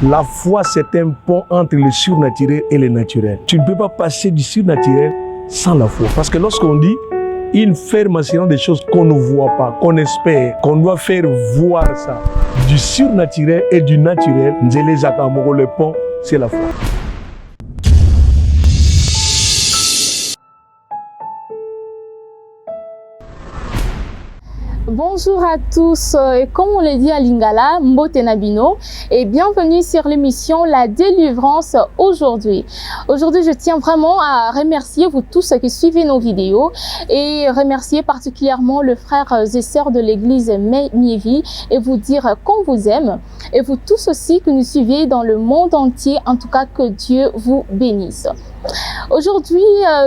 La foi, c'est un pont entre le surnaturel et le naturel. Tu ne peux pas passer du surnaturel sans la foi. Parce que lorsqu'on dit une ferme assurance des choses qu'on ne voit pas, qu'on espère, qu'on doit faire voir ça, du surnaturel et du naturel, le pont, c'est la foi. Bonjour à tous, et comme on le dit à Lingala, Mbote Nabino, et bienvenue sur l'émission La Délivrance aujourd'hui. Aujourd'hui, je tiens vraiment à remercier vous tous qui suivez nos vidéos et remercier particulièrement le frère et sœurs de l'église Mievi et vous dire qu'on vous aime et vous tous aussi que nous suivez dans le monde entier, en tout cas que Dieu vous bénisse. Aujourd'hui,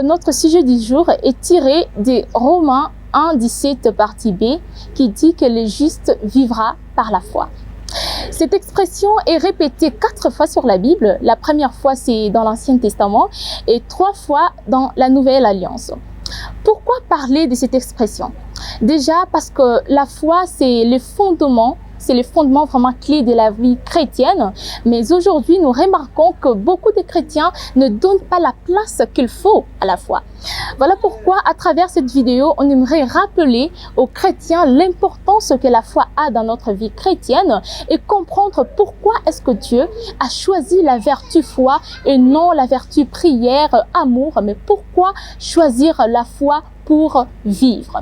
notre sujet du jour est tiré des Romains 1,17 partie B qui dit que le juste vivra par la foi. Cette expression est répétée 4 fois sur la Bible. La première fois, c'est dans l'Ancien Testament et 3 fois dans la Nouvelle Alliance. Pourquoi parler de cette expression? Déjà parce que la foi, c'est le fondement vraiment clé de la vie chrétienne. Mais aujourd'hui, nous remarquons que beaucoup de chrétiens ne donnent pas la place qu'il faut à la foi. Voilà pourquoi, à travers cette vidéo, on aimerait rappeler aux chrétiens l'importance que la foi a dans notre vie chrétienne et comprendre pourquoi est-ce que Dieu a choisi la vertu foi et non la vertu prière, amour, mais pourquoi choisir la foi pour vivre.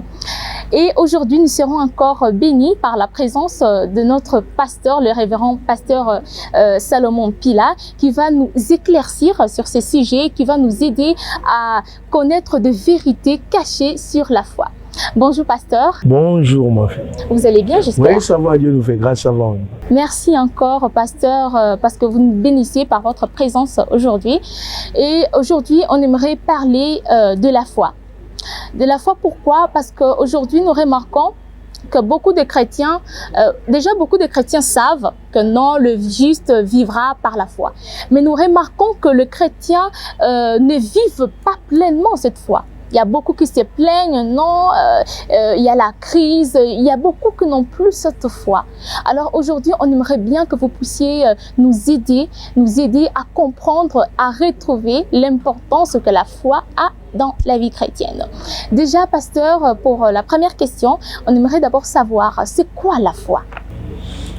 Et aujourd'hui, nous serons encore bénis par la présence de notre pasteur, le révérend pasteur Salomon Pila, qui va nous éclaircir sur ces sujets, qui va nous aider à connaître des vérités cachées sur la foi. Bonjour pasteur. Bonjour ma fille. Vous allez bien, j'espère? Oui, ça va, Dieu nous fait grâce, ça va. Merci encore pasteur parce que vous nous bénissez par votre présence aujourd'hui. Et aujourd'hui, on aimerait parler de la foi. De la foi, pourquoi? Parce qu'aujourd'hui, nous remarquons que beaucoup de chrétiens, beaucoup de chrétiens savent que non, le juste vivra par la foi. Mais nous remarquons que le chrétien ne vive pas pleinement cette foi. Il y a beaucoup qui se plaignent, non, il y a la crise, il y a beaucoup qui n'ont plus cette foi. Alors aujourd'hui, on aimerait bien que vous puissiez nous aider à comprendre, à retrouver l'importance que la foi a dans la vie chrétienne. Déjà, pasteur, pour la première question, on aimerait d'abord savoir, c'est quoi la foi?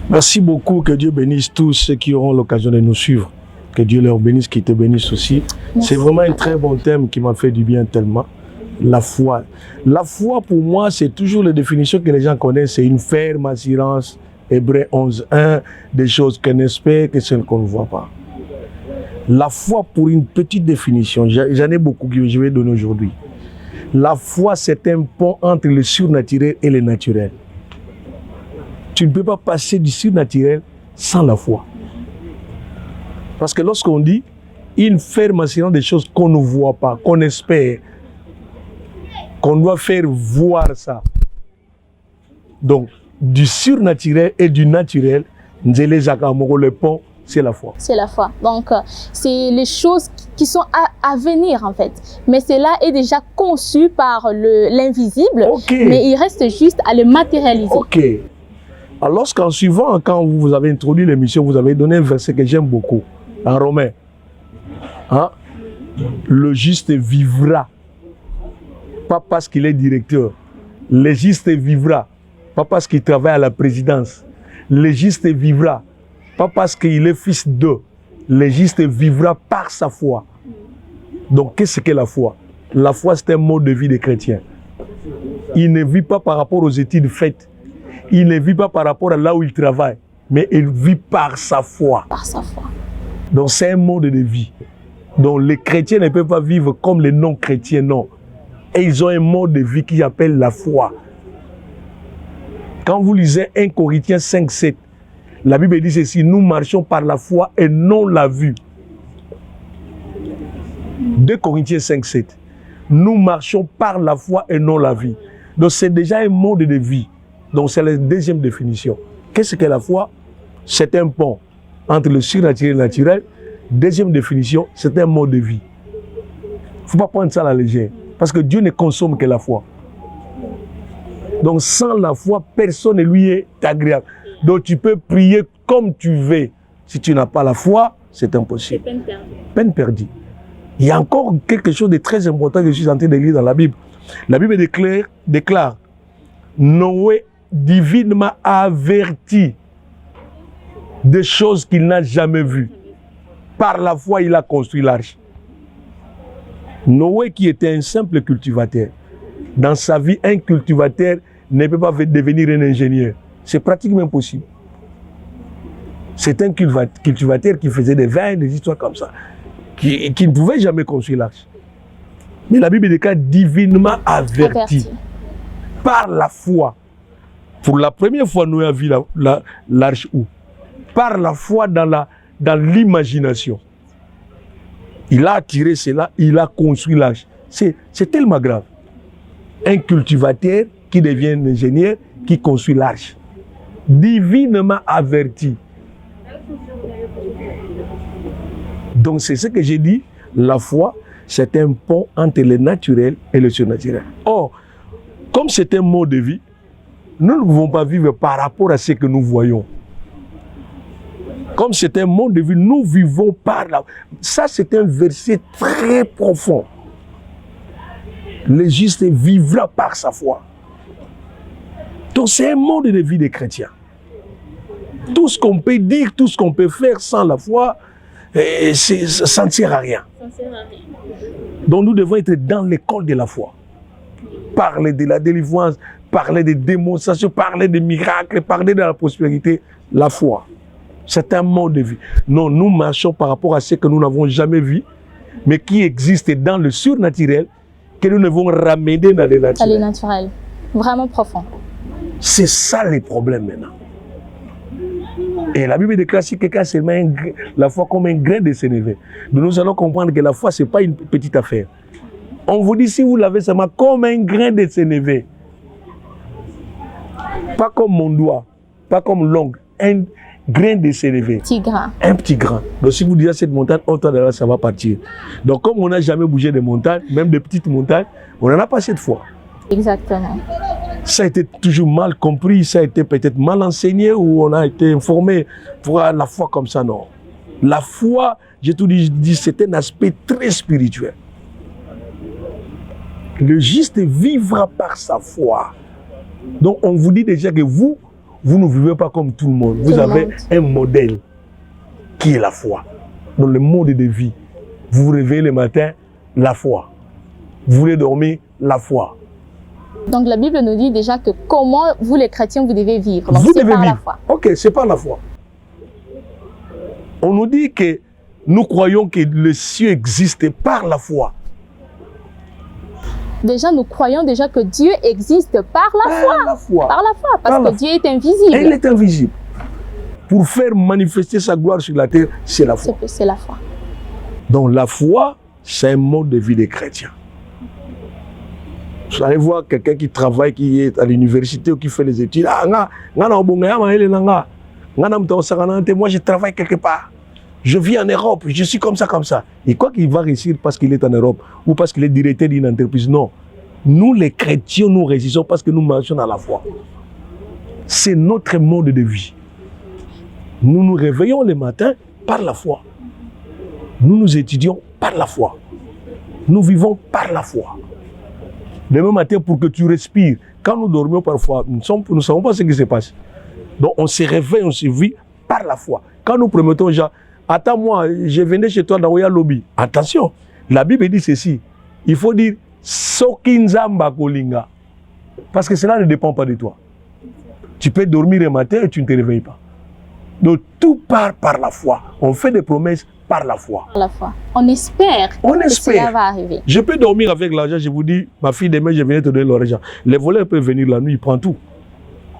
Merci beaucoup, que Dieu bénisse tous ceux qui auront l'occasion de nous suivre. Que Dieu leur bénisse, qu'ils te bénissent aussi. C'est vraiment un très bon thème qui m'a fait du bien tellement. La foi. La foi, pour moi, c'est toujours la définition que les gens connaissent. C'est une ferme assurance, Hébreux 11:1, des choses qu'on espère que celles qu'on ne voit pas. La foi, pour une petite définition, j'en ai beaucoup que je vais donner aujourd'hui. La foi, c'est un pont entre le surnaturel et le naturel. Tu ne peux pas passer du surnaturel sans la foi. Parce que lorsqu'on dit une ferme assurance des choses qu'on ne voit pas, qu'on espère, qu'on doit faire voir ça. Donc, du surnaturel et du naturel, le pont, c'est la foi. C'est la foi. Donc, c'est les choses qui sont à venir, en fait. Mais cela est déjà conçu par l'invisible, mais il reste juste à le matérialiser. Ok. Alors, lorsqu'en suivant, quand vous avez introduit l'émission, vous avez donné un verset que j'aime beaucoup, en Romains. Hein? Le juste vivra. Pas parce qu'il est directeur. Le juste vivra. Pas parce qu'il travaille à la présidence. Le juste vivra. Pas parce qu'il est fils d'eux. Le juste vivra par sa foi. Donc, qu'est-ce que la foi? La foi, c'est un mode de vie des chrétiens. Il ne vit pas par rapport aux études faites. Il ne vit pas par rapport à là où il travaille. Mais il vit par sa foi. Par sa foi. Donc, c'est un mode de vie. Donc, les chrétiens ne peuvent pas vivre comme les non-chrétiens, non. Et ils ont un mode de vie qu'ils appellent la foi. Quand vous lisez 1 Corinthiens 5:7, la Bible dit ceci: nous marchons par la foi et non la vue. 2 Corinthiens 5:7, nous marchons par la foi et non la vie. Donc c'est déjà un mode de vie. Donc c'est la deuxième définition. Qu'est-ce que la foi? C'est un pont entre le surnaturel et le naturel. Deuxième définition, c'est un mode de vie. Il ne faut pas prendre ça à la légère. Parce que Dieu ne consomme que la foi. Donc sans la foi, personne ne lui est agréable. Donc tu peux prier comme tu veux. Si tu n'as pas la foi, c'est impossible. Peine perdue. Peine perdue. Il y a encore quelque chose de très important que je suis en train de lire dans la Bible. La Bible déclare Noé divinement averti des choses qu'il n'a jamais vues. Par la foi, il a construit l'arche. Noé qui était un simple cultivateur. Dans sa vie, un cultivateur ne peut pas devenir un ingénieur. C'est pratiquement impossible. C'est un cultivateur qui faisait des vins, des histoires comme ça, qui ne pouvait jamais construire l'arche. Mais la Bible déclare divinement averti. Par la foi. Pour la première fois, Noé a vu l'arche où? Par la foi dans l'imagination. Il a attiré cela, il a construit l'arche. C'est tellement grave. Un cultivateur qui devient un ingénieur, qui construit l'arche. Divinement averti. Donc c'est ce que j'ai dit, la foi, c'est un pont entre le naturel et le surnaturel. Or, comme c'est un mode de vie, nous ne pouvons pas vivre par rapport à ce que nous voyons. Comme c'est un mode de vie, nous vivons par la... Ça, c'est un verset très profond. Le juste vivra par sa foi. Donc c'est un mode de vie des chrétiens. Tout ce qu'on peut dire, tout ce qu'on peut faire sans la foi, ça ne sert à rien. Donc nous devons être dans l'école de la foi. Parler de la délivrance, parler des démonstrations, parler des miracles, parler de la prospérité, la foi. C'est un mode de vie. Non, nous marchons par rapport à ce que nous n'avons jamais vu, mais qui existe dans le surnaturel, que nous devons ramener dans le naturel. Elle est naturelle, vraiment profond. C'est ça les problèmes maintenant. Et la Bible déclare si quelqu'un se met la foi comme un grain de sénévé. Nous allons comprendre que la foi, ce n'est pas une petite affaire. On vous dit si vous l'avez seulement comme un grain de sénévé. Pas comme mon doigt, pas comme l'ongle, un grain de sénévé. Petit grain. Un petit grain. Donc si vous dites à cette montagne, là, ça va partir. Donc comme on n'a jamais bougé de montagnes, même de petites montagnes, on n'en a pas cette foi. Exactement. Ça a été toujours mal compris, ça a été peut-être mal enseigné ou on a été informé pour la foi comme ça, non. La foi, j'ai tout dit, c'est un aspect très spirituel. Le juste vivra par sa foi. Donc on vous dit déjà que vous ne vivez pas comme tout le monde. Vous avez un modèle qui est la foi. Dans le mode de vie, vous vous réveillez le matin, la foi. Vous voulez dormir, la foi. Donc la Bible nous dit déjà que comment vous les chrétiens vous devez vivre. Donc vous c'est devez par vivre. la foi. Ok, c'est par la foi. On nous dit que nous croyons que le ciel existe par la foi. Déjà, nous croyons déjà que Dieu existe par la foi. Par la foi. Par la foi, parce que Dieu est invisible. Et il est invisible. Pour faire manifester sa gloire sur la terre, c'est la foi. C'est la foi. Donc la foi, c'est un mode de vie des chrétiens. Vous allez voir quelqu'un qui travaille, qui est à l'université ou qui fait les études. Moi, je travaille quelque part. Je vis en Europe, je suis comme ça, comme ça. Et quoi qu'il va réussir parce qu'il est en Europe ou parce qu'il est directeur d'une entreprise, non. Nous, les chrétiens, nous réussissons parce que nous marchons dans la foi. C'est notre mode de vie. Nous nous réveillons le matin par la foi. Nous nous étudions par la foi. Nous vivons par la foi. Le même matin, pour que tu respires, quand nous dormions parfois, nous ne savons pas ce qui se passe. Donc on se réveille, on se vit par la foi. Quand nous promettons aux gens, attends-moi, je venais chez toi dans Royal Lobby. Attention, la Bible dit ceci. Il faut dire Sokinzamba Kolinga. Parce que cela ne dépend pas de toi. Tu peux dormir le matin et tu ne te réveilles pas. Donc tout part par la foi. On fait des promesses par la foi. Par la foi. On espère que cela va arriver. Je peux dormir avec l'argent, je vous dis, ma fille, demain, je viens te donner l'argent. Les voleurs peuvent venir la nuit, ils prennent tout.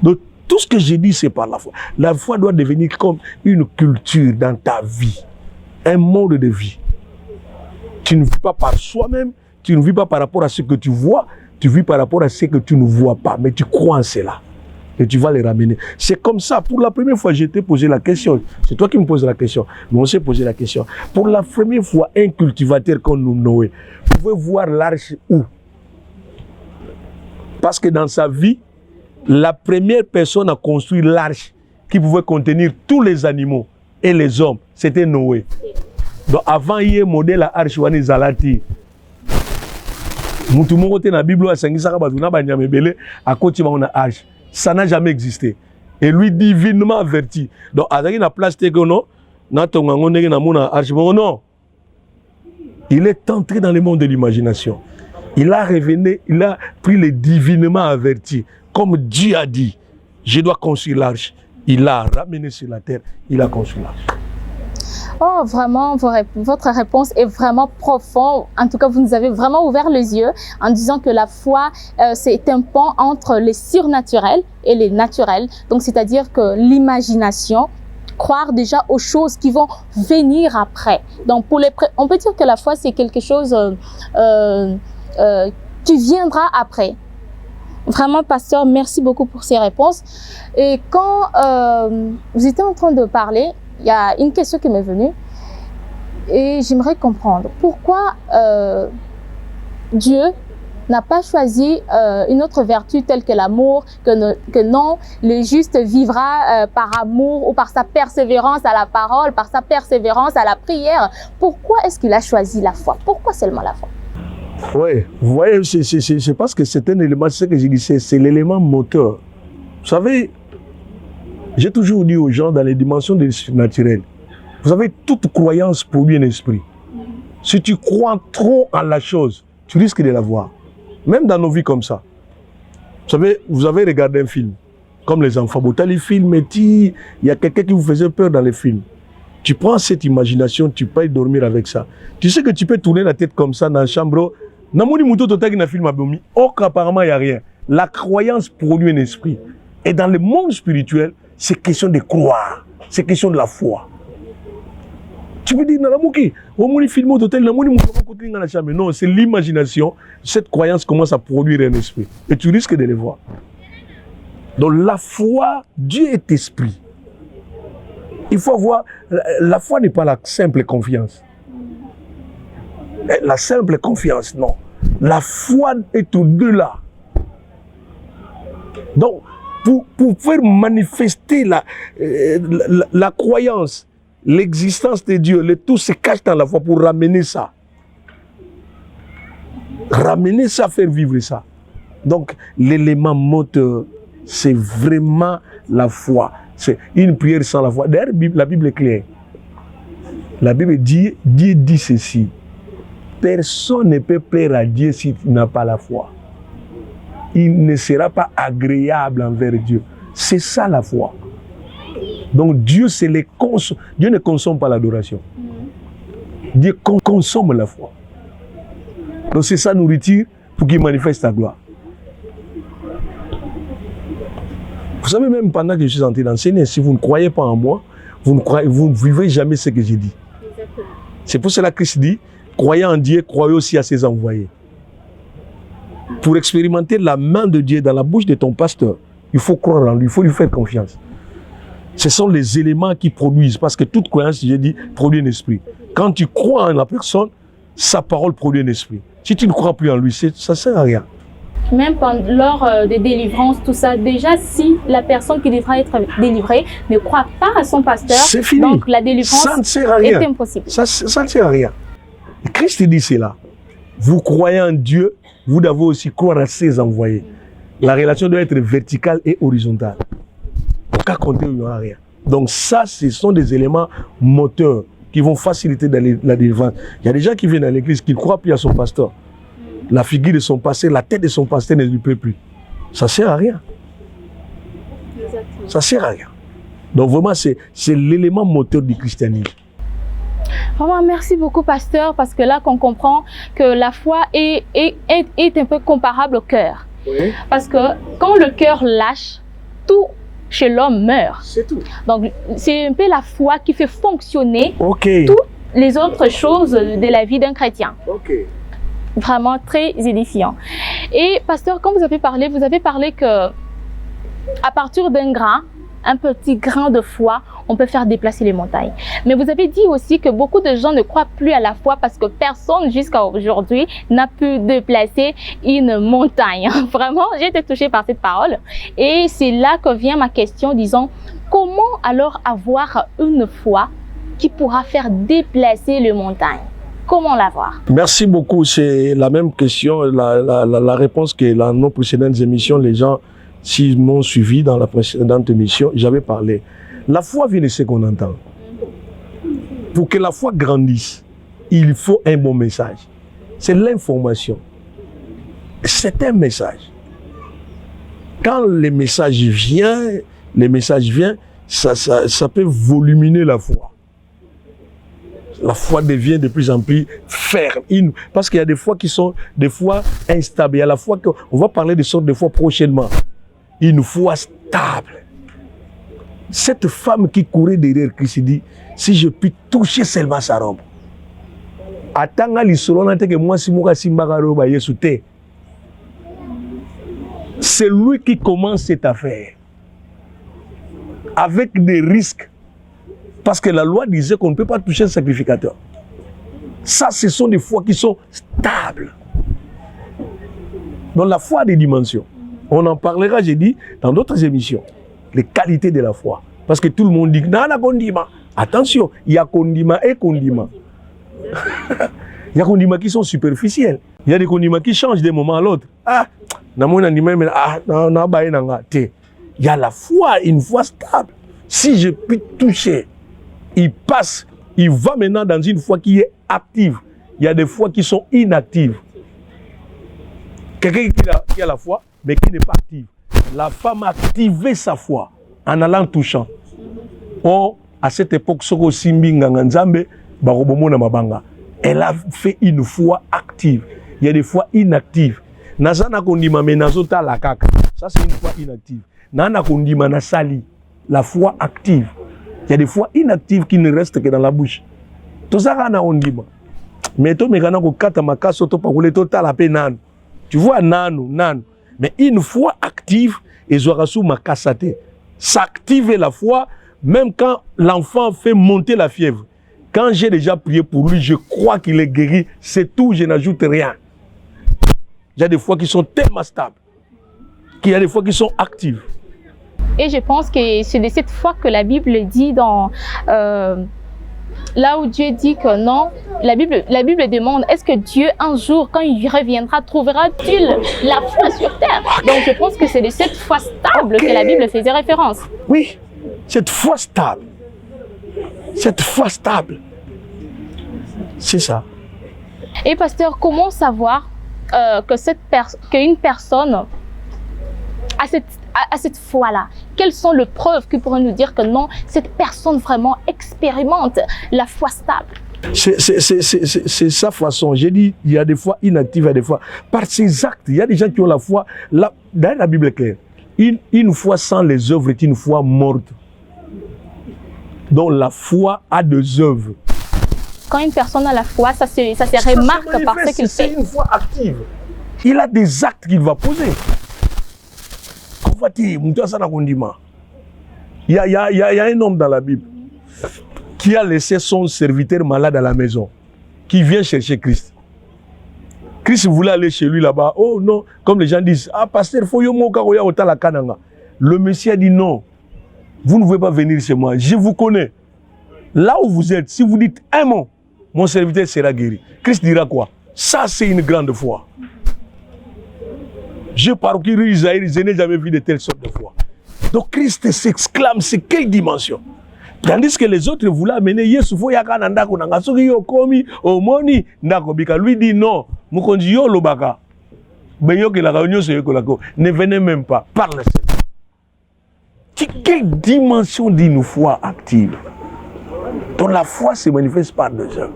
Donc tout ce que j'ai dit, c'est par la foi. La foi doit devenir comme une culture dans ta vie. Un mode de vie. Tu ne vis pas par soi-même, tu ne vis pas par rapport à ce que tu vois, tu vis par rapport à ce que tu ne vois pas, mais tu crois en cela. Et tu vas les ramener. C'est comme ça. Pour la première fois, j'ai été posé la question. C'est toi qui me poses la question. Mais on s'est posé la question. Pour la première fois, un cultivateur comme nous, Noé, pouvait voir l'arche où? Parce que dans sa vie, la première personne à construire l'arche qui pouvait contenir tous les animaux, et les hommes, c'était Noé. Donc avant, il y a un modèle à arche wani zalati. Mutu moko te na Bible asengisa ka bazuna ba nyamebele à côté na arche. Ça n'a jamais existé. Et lui divinement averti. Donc azaki na place te que non, na tonga ngondeki na mona arche non. Il est entré dans le monde de l'imagination. Il a revenu, il a pris le divinement averti. Comme Dieu a dit, je dois construire l'arche. Il a ramené sur la terre, il a construit l'arche. Oh, vraiment, votre réponse est vraiment profonde. En tout cas, vous nous avez vraiment ouvert les yeux en disant que la foi, c'est un pont entre les surnaturels et les naturels. Donc, c'est-à-dire que l'imagination, croire déjà aux choses qui vont venir après. Donc, on peut dire que la foi, c'est quelque chose qui viendra après. Vraiment, pasteur, merci beaucoup pour ces réponses. Et quand vous étiez en train de parler, il y a une question qui m'est venue et j'aimerais comprendre pourquoi Dieu n'a pas choisi une autre vertu telle que l'amour, que non, le juste vivra par amour ou par sa persévérance à la parole, par sa persévérance à la prière. Pourquoi est-ce qu'il a choisi la foi? Pourquoi seulement la foi? Oui, vous voyez, c'est parce que c'est un élément, c'est ce que je dis, c'est l'élément moteur. Vous savez, j'ai toujours dit aux gens dans les dimensions du surnaturel, vous savez, toute croyance produit un esprit. Si tu crois trop en la chose, tu risques de la voir. Même dans nos vies comme ça. Vous savez, vous avez regardé un film, comme les enfants. Vous avez les films, il y a quelqu'un qui vous faisait peur dans les films. Tu prends cette imagination, tu peux dormir avec ça. Tu sais que tu peux tourner la tête comme ça dans la chambre. Apparemment, il n'y a rien. La croyance produit un esprit. Et dans le monde spirituel, c'est question de croire. C'est question de la foi. Tu peux dire, non, c'est l'imagination. Cette croyance commence à produire un esprit. Et tu risques de le voir. Donc la foi, Dieu est esprit. Il faut voir, la foi n'est pas la simple confiance. La simple confiance, non. La foi est au-delà. Donc, pour faire manifester la croyance, l'existence de Dieu, le tout se cache dans la foi pour ramener ça. Ramener ça, faire vivre ça. Donc, l'élément moteur, c'est vraiment la foi. C'est une prière sans la foi. D'ailleurs, la Bible est claire. La Bible dit, Dieu dit ceci. Personne ne peut plaire à Dieu s'il n'a pas la foi. Il ne sera pas agréable envers Dieu. C'est ça la foi. Donc Dieu, Dieu ne consomme pas l'adoration. Dieu consomme la foi. Donc c'est sa nourriture pour qu'il manifeste sa gloire. Vous savez, même pendant que je suis en train d'enseigner, si vous ne croyez pas en moi, vous ne vivrez jamais ce que j'ai dit. C'est pour cela que Christ dit, croyez en Dieu, croyez aussi à ses envoyés. Pour expérimenter la main de Dieu dans la bouche de ton pasteur, il faut croire en lui, il faut lui faire confiance. Ce sont les éléments qui produisent, parce que toute croyance, j'ai dit, produit un esprit. Quand tu crois en la personne, sa parole produit un esprit. Si tu ne crois plus en lui, ça ne sert à rien. Même lors des délivrances, tout ça, déjà si la personne qui devra être délivrée ne croit pas à son pasteur, c'est fini. Donc la délivrance ça ne sert à rien. Est impossible. Ça ne sert à rien. Christ dit cela. Vous croyez en Dieu, vous devez aussi croire à ses envoyés. La relation doit être verticale et horizontale. Aucun compter, il n'y aura rien. Donc ça, ce sont des éléments moteurs qui vont faciliter la délivrance. Il y a des gens qui viennent à l'église qui ne croient plus à son pasteur. La figure de son pasteur, la tête de son pasteur ne lui plaît plus. Ça ne sert à rien. Exactement. Ça ne sert à rien. Donc vraiment, c'est l'élément moteur du christianisme. Vraiment, merci beaucoup, pasteur, parce que là qu'on comprend que la foi est un peu comparable au cœur. Oui. Parce que quand le cœur lâche, tout chez l'homme meurt. C'est tout. Donc c'est un peu la foi qui fait fonctionner toutes les autres choses de la vie d'un chrétien. Vraiment très édifiant. Et pasteur, quand vous avez parlé que à partir d'un grain, un petit grain de foi, on peut faire déplacer les montagnes. Mais vous avez dit aussi que beaucoup de gens ne croient plus à la foi parce que personne jusqu'à aujourd'hui n'a pu déplacer une montagne. Vraiment, j'ai été touchée par cette parole. Et c'est là que vient ma question, disons, comment alors avoir une foi qui pourra faire déplacer les montagnes? Comment l'avoir? Merci beaucoup. C'est la même question, la réponse que dans nos précédentes émissions, les gens, s'ils m'ont suivi dans la précédente émission, j'avais parlé. La foi vient de ce qu'on entend. Pour que la foi grandisse, il faut un bon message. C'est l'information. C'est un message. Quand le message vient, ça peut voluminer la foi. La foi devient de plus en plus ferme. Parce qu'il y a des fois qui sont des fois instables. Il y a la foi qu'on va parler de sortes de foi prochainement. Une foi stable. Cette femme qui courait derrière Christ dit, si je puis toucher seulement sa robe. C'est lui qui commence cette affaire. Avec des risques. Parce que la loi disait qu'on ne peut pas toucher un sacrificateur. Ça, ce sont des foi qui sont stables. Donc la foi a des dimensions. On en parlera, j'ai dit, dans d'autres émissions. Les qualités de la foi. Parce que tout le monde dit, non, on a condiment. Attention, il y a condiment et condiment. Il y a des condiments qui sont superficiels. Il y a des condiments qui changent d'un moment à l'autre. Il y a la foi, une foi stable. Si je puis toucher, il passe, il va maintenant dans une foi qui est active. Il y a des fois qui sont inactives. Quelqu'un qui a la foi, mais qui n'est pas active. La femme a activé sa foi en allant touchant. Or, à cette époque, elle a fait une foi active. Il y a des fois inactives. Ça, c'est une foi inactive. La foi active. Il y a des fois inactives qui ne restent que dans la bouche. Tout ça, mais tu vois, mais une foi active, s'activer la foi, même quand l'enfant fait monter la fièvre. Quand j'ai déjà prié pour lui, je crois qu'il est guéri. C'est tout, je n'ajoute rien. Il y a des fois qui sont tellement stables, qu'il y a des fois qui sont actives. Et je pense que c'est de cette foi que la Bible dit dans... là où Dieu dit que non, la Bible demande, est-ce que Dieu, un jour, quand il reviendra, trouvera-t-il la foi sur terre? Donc je pense que c'est de cette foi stable que la Bible faisait référence. Oui, cette foi stable. Cette foi stable. C'est ça. Et pasteur, comment savoir qu'une personne a cette foi-là? Quelles sont les preuves qui pourraient nous dire que non, cette personne vraiment expérimente la foi stable? C'est sa façon. J'ai dit, il y a des fois inactives, il y a des fois. Par ses actes, il y a des gens qui ont la foi. Dans la Bible est claire. Une foi sans les œuvres est une foi morte. Donc la foi a des œuvres. Quand une personne a la foi, ça se remarque par ce qu'il fait. C'est une foi active. Il a des actes qu'il va poser. Il y a un homme dans la Bible qui a laissé son serviteur malade à la maison, qui vient chercher Christ. Christ voulait aller chez lui là-bas. Oh non, comme les gens disent, pasteur, le Messie a dit non, vous ne pouvez pas venir chez moi, je vous connais. Là où vous êtes, si vous dites un mot, mon serviteur sera guéri. Christ dira quoi? Ça, c'est une grande foi. Je parcouru Israël, je n'ai jamais vu de telle sorte de foi. Donc Christ s'exclame, c'est quelle dimension? Tandis que les autres voulaient amener Yesu, lui dit non, ne venez même pas, parle. Quelle dimension d'une foi active? Donc la foi se manifeste par des œuvres,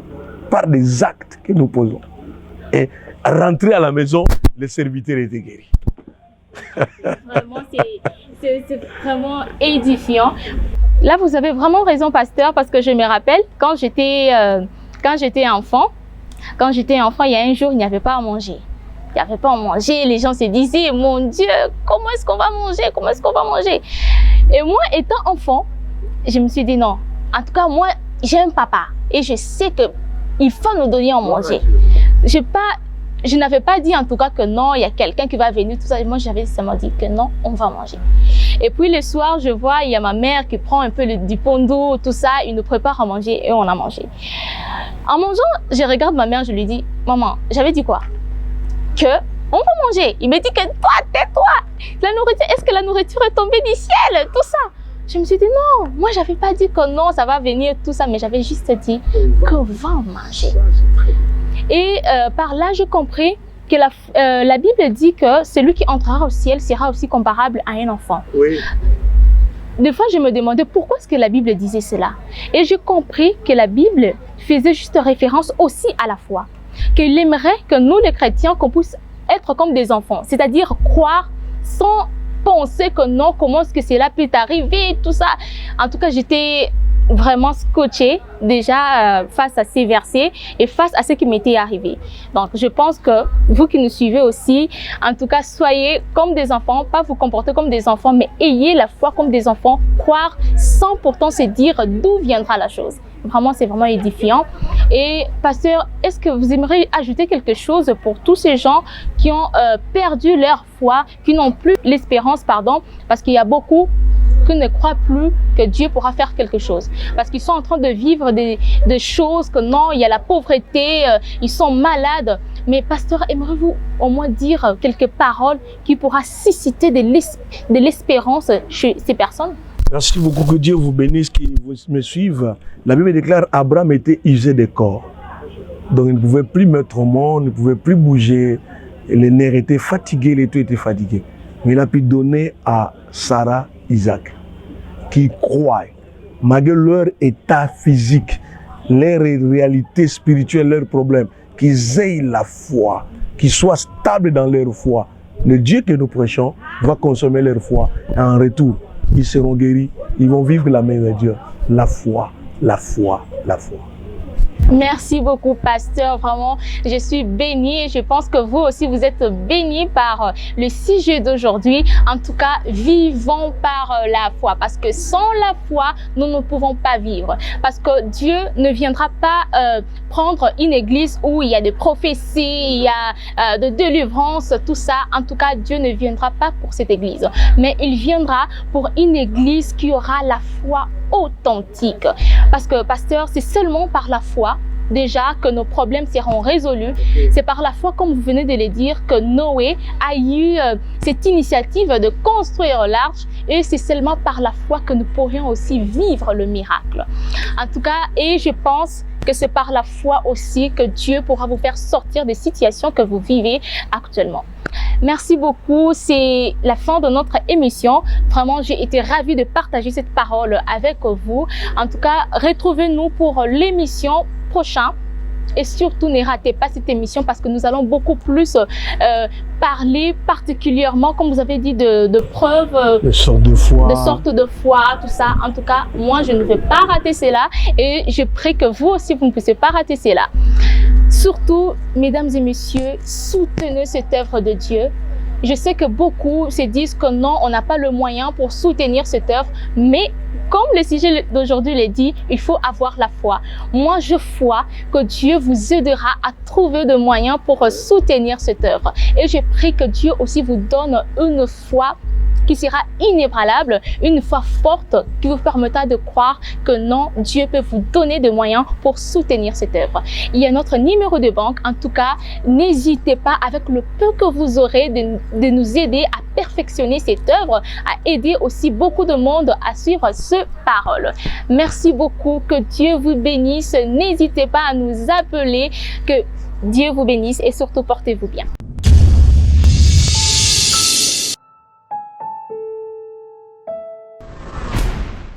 par des actes que nous posons. Et rentrer à la maison, le serviteur était guéri. Vraiment, c'est vraiment édifiant. Là, vous avez vraiment raison, pasteur, parce que je me rappelle, quand j'étais enfant, il y a un jour, il n'y avait pas à manger. Il n'y avait pas à manger, les gens se disaient, mon Dieu, comment est-ce qu'on va manger? Comment est-ce qu'on va manger? Et moi, étant enfant, je me suis dit non. En tout cas, moi, j'ai un papa et je sais qu'il faut nous donner à manger. Je n'avais pas dit en tout cas que non, il y a quelqu'un qui va venir, tout ça. Moi, j'avais seulement dit que non, on va manger. Et puis le soir, je vois, il y a ma mère qui prend un peu du pondo, tout ça, il nous prépare à manger et on a mangé. En mangeant, je regarde ma mère, je lui dis, maman, j'avais dit quoi? Que on va manger. Il me dit que toi, tais-toi. La nourriture, est-ce que la nourriture est tombée du ciel? Tout ça. Je me suis dit non, moi j'avais pas dit que non, ça va venir, tout ça, mais j'avais juste dit qu'on va manger. Et par là, j'ai compris que la Bible dit que celui qui entrera au ciel sera aussi comparable à un enfant. Oui. Des fois, je me demandais pourquoi est-ce que la Bible disait cela. Et j'ai compris que la Bible faisait juste référence aussi à la foi. Qu'il aimerait que nous, les chrétiens, qu'on puisse être comme des enfants. C'est-à-dire croire sans penser que non, comment est-ce que cela peut arriver, tout ça. En tout cas, j'étais vraiment scotchée déjà face à ces versets et face à ce qui m'était arrivé. Donc, je pense que vous qui nous suivez aussi, en tout cas, soyez comme des enfants, pas vous comporter comme des enfants, mais ayez la foi comme des enfants, croire sans pourtant se dire d'où viendra la chose. Vraiment, c'est vraiment édifiant. Et pasteur, est-ce que vous aimeriez ajouter quelque chose pour tous ces gens qui ont perdu leur foi, qui n'ont plus l'espérance, pardon, parce qu'il y a beaucoup qui ne croient plus que Dieu pourra faire quelque chose. Parce qu'ils sont en train de vivre des choses que non, il y a la pauvreté, ils sont malades. Mais pasteur, aimeriez-vous au moins dire quelques paroles qui pourra susciter de l'espérance chez ces personnes? Merci beaucoup, que Dieu vous bénisse, qui me suivent. La Bible déclare Abraham était usé de corps. Donc il ne pouvait plus mettre au monde, il ne pouvait plus bouger. Les nerfs étaient fatigués, les tout étaient fatigués. Mais il a pu donner à Sarah Isaac, qui croit, malgré leur état physique, leur réalité spirituelle, leurs problèmes, qu'ils aient la foi, qu'ils soient stables dans leur foi. Le Dieu que nous prêchons va consommer leur foi. Et en retour, ils seront guéris, ils vont vivre la main de Dieu. La foi, la foi, la foi. Merci beaucoup, pasteur. Vraiment, je suis bénie et je pense que vous aussi, vous êtes bénis par le sujet d'aujourd'hui. En tout cas, vivons par la foi. Parce que sans la foi, nous ne pouvons pas vivre. Parce que Dieu ne viendra pas prendre une église où il y a des prophéties, il y a de délivrance, tout ça. En tout cas, Dieu ne viendra pas pour cette église. Mais il viendra pour une église qui aura la foi authentique. Parce que, pasteur, c'est seulement par la foi déjà que nos problèmes seront résolus. C'est par la foi, comme vous venez de le dire, que Noé a eu cette initiative de construire l'arche, et c'est seulement par la foi que nous pourrions aussi vivre le miracle. En tout cas, et je pense que c'est par la foi aussi que Dieu pourra vous faire sortir des situations que vous vivez actuellement. Merci beaucoup, c'est la fin de notre émission. Vraiment, j'ai été ravie de partager cette parole avec vous. En tout cas, retrouvez-nous pour l'émission prochaine. Et surtout, ne ratez pas cette émission parce que nous allons beaucoup plus parler particulièrement, comme vous avez dit, de preuves, de sortes de foi. De sortes de foi, tout ça. En tout cas, moi, je ne vais pas rater cela et je prie que vous aussi, vous ne puissiez pas rater cela. Surtout, mesdames et messieurs, soutenez cette œuvre de Dieu. Je sais que beaucoup se disent que non, on n'a pas le moyen pour soutenir cette œuvre, mais comme le sujet d'aujourd'hui le dit, il faut avoir la foi. Moi, je crois que Dieu vous aidera à trouver des moyens pour soutenir cette œuvre. Et je prie que Dieu aussi vous donne une foi qui sera inébranlable, une foi forte qui vous permettra de croire que non, Dieu peut vous donner des moyens pour soutenir cette œuvre. Il y a notre numéro de banque. En tout cas, n'hésitez pas avec le peu que vous aurez de nous aider à perfectionner cette œuvre, à aider aussi beaucoup de monde à suivre ce parole. Merci beaucoup, que Dieu vous bénisse. N'hésitez pas à nous appeler, que Dieu vous bénisse et surtout portez-vous bien.